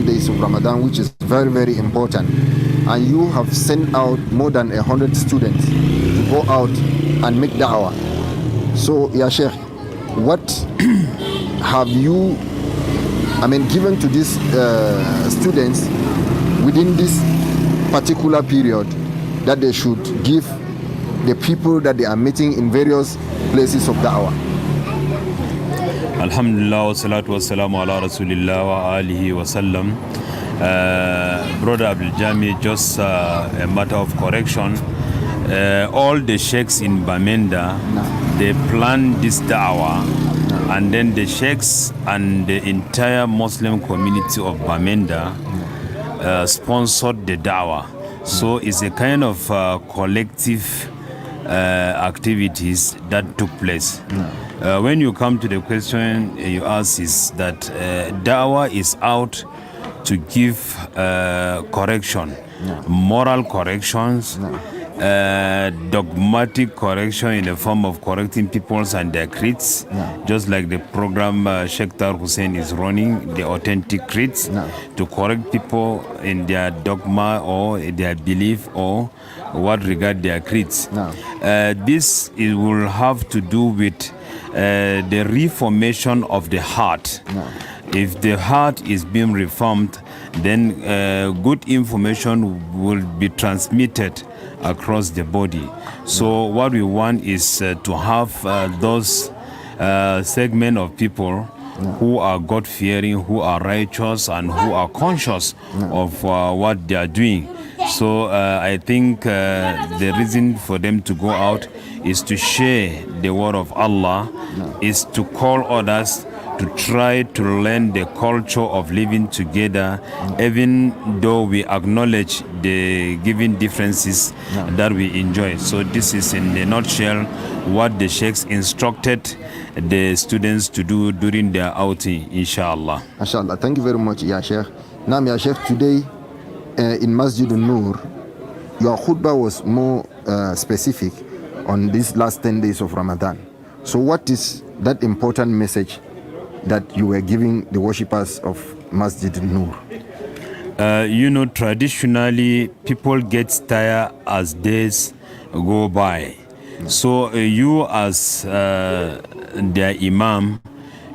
days of Ramadan, which is very, very important. And you have sent out more than 100 students to go out and make da'wah. So, Ya Sheikh, what have you, given to these students within this particular period that they should give the people that they are meeting in various places of da'wah? Alhamdulillah wa salatu wa salamu ala rasulillah wa alihi wa sallam. Brother Abdul Jami, just a matter of correction. All the sheikhs in Bamenda, they planned this da'wah, and then the sheikhs and the entire Muslim community of Bamenda sponsored the da'wah. So it's a kind of collective activities that took place. When you come to the question you ask is that da'wah is out to give correction, moral corrections, dogmatic correction in the form of correcting peoples and their creeds, just like the program Sheikh Hussein is running, the authentic creeds, to correct people in their dogma or their belief or what regard their creeds. This will have to do with the reformation of the heart. If the heart is being reformed, then good information will be transmitted across the body. So what we want is to have those segment of people who are God-fearing, who are righteous, and who are conscious of what they are doing. So I think the reason for them to go out is to share the word of Allah, is to call others to try to learn the culture of living together, even though we acknowledge the given differences that we enjoy. So this is in a nutshell what the sheikhs instructed the students to do during their outing, inshallah. Inshallah. Thank you very much, Ya Sheikh. Now, Ya Sheikh, today in Masjidun Noor, your khutbah was more specific on these last 10 days of Ramadan. So what is that important message that you were giving the worshippers of Masjidun Noor? Traditionally, people get tired as days go by. So you as their imam,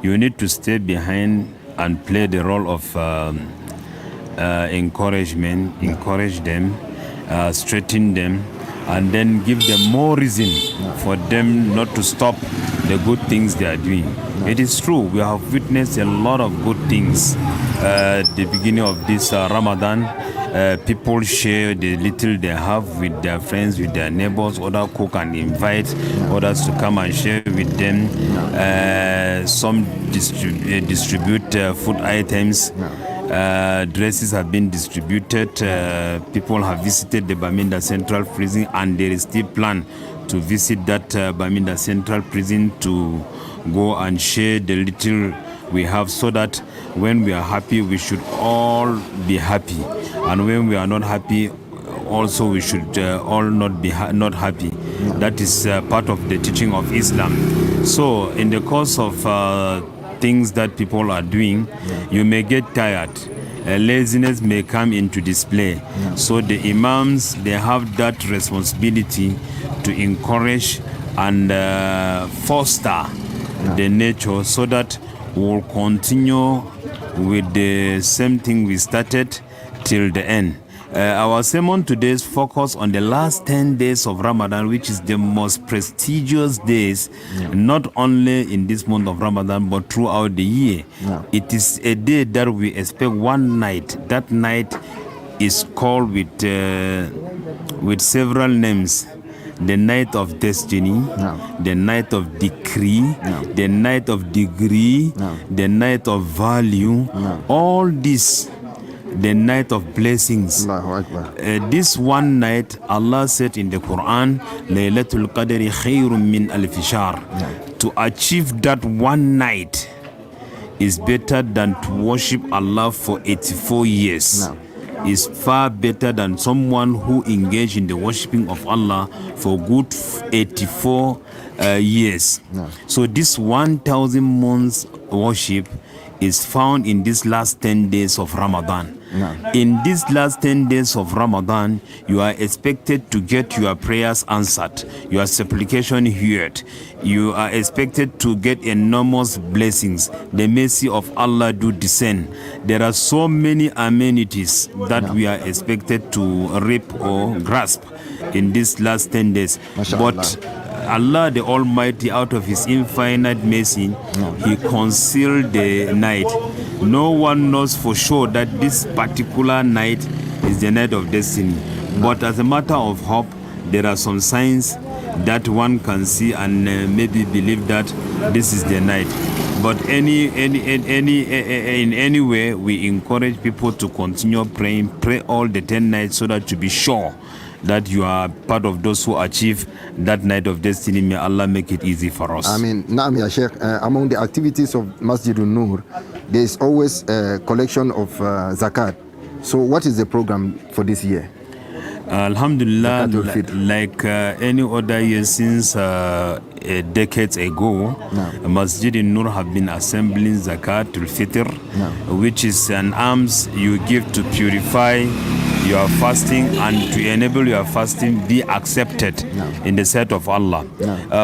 you need to stay behind and play the role of encouragement, encourage them, strengthen them, and then give them more reason for them not to stop the good things they are doing. It is true, we have witnessed a lot of good things at the beginning of this Ramadan. People share the little they have with their friends, with their neighbors. Others cook and invite others to come and share with them. Some distribute food items. Dresses have been distributed. People have visited the Bamenda Central Prison, and there is still plan to visit that Bamenda Central Prison to go and share the little we have, so that when we are happy, we should all be happy, and when we are not happy, also we should all not be not happy. That is part of the teaching of Islam. So in the course of things that people are doing, you may get tired. Laziness may come into display. So the imams, they have that responsibility to encourage and foster the nature, so that we'll continue with the same thing we started till the end. Our sermon today is focused on the last 10 days of Ramadan, which is the most prestigious days, not only in this month of Ramadan, but throughout the year. It is a day that we expect one night. That night is called with several names. The night of destiny, the night of decree, the night of degree, the night of value, all this, the night of blessings. This one night, Allah said in the Quran, Laylatul Qadri khayrun min alfi shahr. To achieve that one night is better than to worship Allah for 84 years. Is far better than someone who engaged in the worshipping of Allah for good 84 years. So this 1,000 months worship is found in these last 10 days of Ramadan. No. In these last 10 days of Ramadan, you are expected to get your prayers answered, your supplication heard. You are expected to get enormous blessings. The mercy of Allah do descend. There are so many amenities that we are expected to reap or grasp in these last 10 days. But Allah the Almighty, out of His infinite mercy, He concealed the night. No one knows for sure that this particular night is the night of destiny. But as a matter of hope, there are some signs that one can see and maybe believe that this is the night. But in any way, we encourage people to continue praying, pray all the 10 nights so that to be sure that you are part of those who achieve that night of destiny. May Allah make it easy for us. I mean, Naam ya Sheikh, among the activities of Masjidun Noor, there is always a collection of zakat. So what is the program for this year? Alhamdulillah, like any other year since decades ago, Masjidun Noor have been assembling zakat al-fitr, which is an alms you give to purify your fasting and to enable your fasting be accepted in the sight of Allah.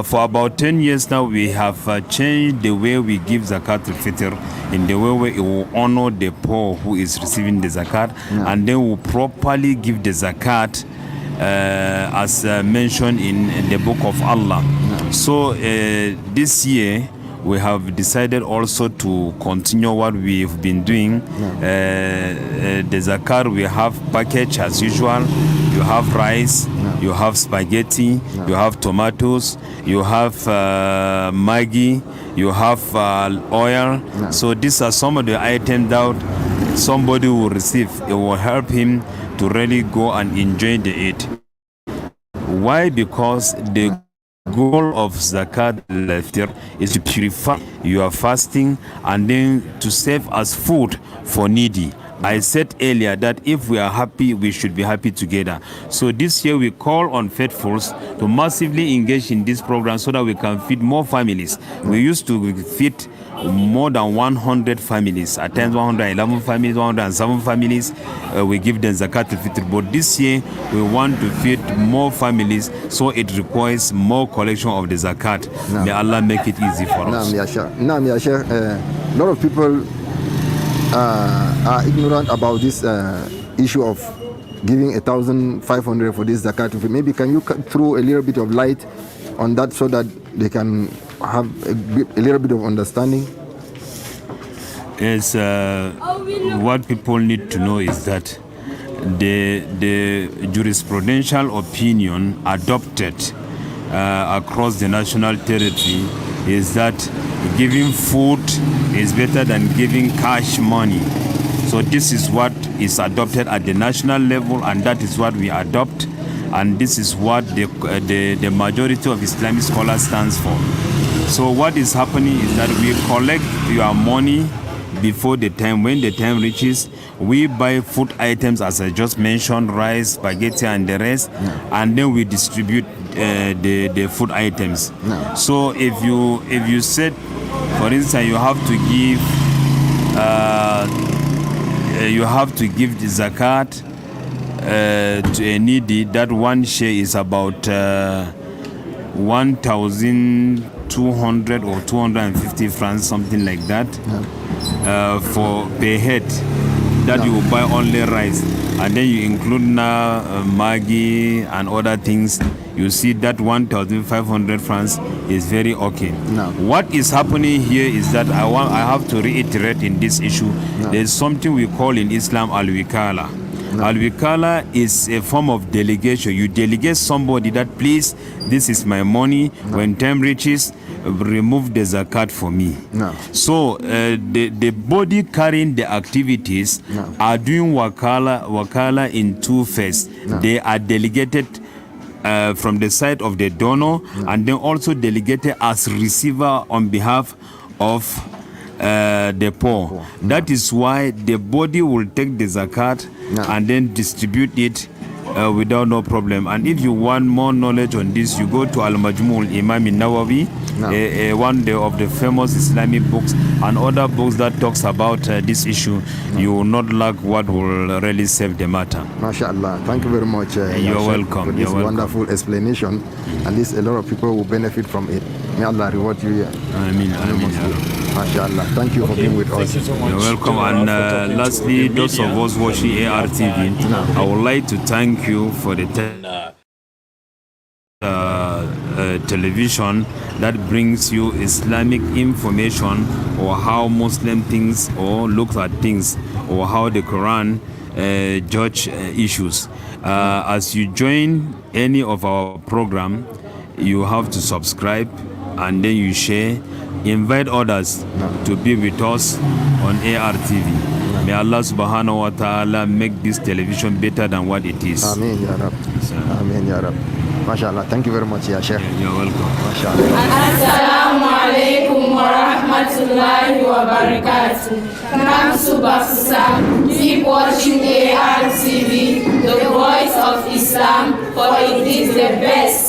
For about 10 years now, we have changed the way we give zakat al-fitr in the way we will honor the poor who is receiving the zakat, and then we properly give the zakat as mentioned in the book of Allah. So this year we have decided also to continue what we've been doing. The zakat, we have package as usual. You have rice, you have spaghetti, you have tomatoes, you have Maggi, you have oil. So these are some of the items that somebody will receive. It will help him to really go and enjoy the Eid. Why? Because the goal of zakat al-fitr is to purify your fasting and then to serve as food for needy. I said earlier that if we are happy, we should be happy together. So this year we call on faithfuls to massively engage in this program so that we can feed more families. We used to feed more than 100 families, at times 111 families, 107 families. We give them zakat al-fitr. But this year we want to feed more families, so it requires more collection of the zakat. May Allah make it easy for us. Naam ya Sheikh, a lot of people are ignorant about this issue of giving 1,500 for this zakat. Maybe can you throw a little bit of light on that so that they can have a little bit of understanding? Yes, what people need to know is that the jurisprudential opinion adopted across the national territory is that giving food is better than giving cash money. So this is what is adopted at the national level, and that is what we adopt, and this is what the majority of Islamic scholars stands for. So what is happening is that we collect your money before the time. When the time reaches, we buy food items, as I just mentioned, rice, spaghetti, and the rest, and then we distribute the food items. So if you said, for instance, you have to give the zakat to a needy, that one share is about 1,200 or 250 francs, something like that, for per head. That you buy only rice, and then you include Maggi and other things. You see that 1,500 francs is very okay. What is happening here is that I have to reiterate in this issue. There is something we call in Islam al-wikala. Al-wikala is a form of delegation. You delegate somebody that, please, this is my money. When time reaches, remove the zakat for me. So the body carrying the activities are doing wakala in two phases. They are delegated from the side of the donor, and then also delegated as receiver on behalf of the poor. That is why the body will take the zakat and then distribute it without no problem. And if you want more knowledge on this, you go to Al-Majmul Imam Nawawi, one of the famous Islamic books, and other books that talks about this issue. You will not lack what will really save the matter. MashaAllah. Thank you very much. You're welcome. For this wonderful explanation. At least a lot of people will benefit from it. May Allah reward you here. Ameen. MashaAllah. Thank you for being with us. You're welcome. And lastly, those of us watching ARTV, I would like to thank you for the television that brings you Islamic information, or how Muslim thinks or looks at things, or how the Quran judge issues. As you join any of our program, you have to subscribe, and then you share, invite others to be with us on ARTV. May Allah subhanahu wa ta'ala make this television better than what it is. Ameen ya Rab. Ameen ya Rab. MashaAllah. Thank you very much, ya Sheikh. You're welcome. MashaAllah. Assalamu alaikum wa rahmatullahi wa barakatuh. Come to Bafsa. Keep watching ARTV, the voice of Islam, for it is the best.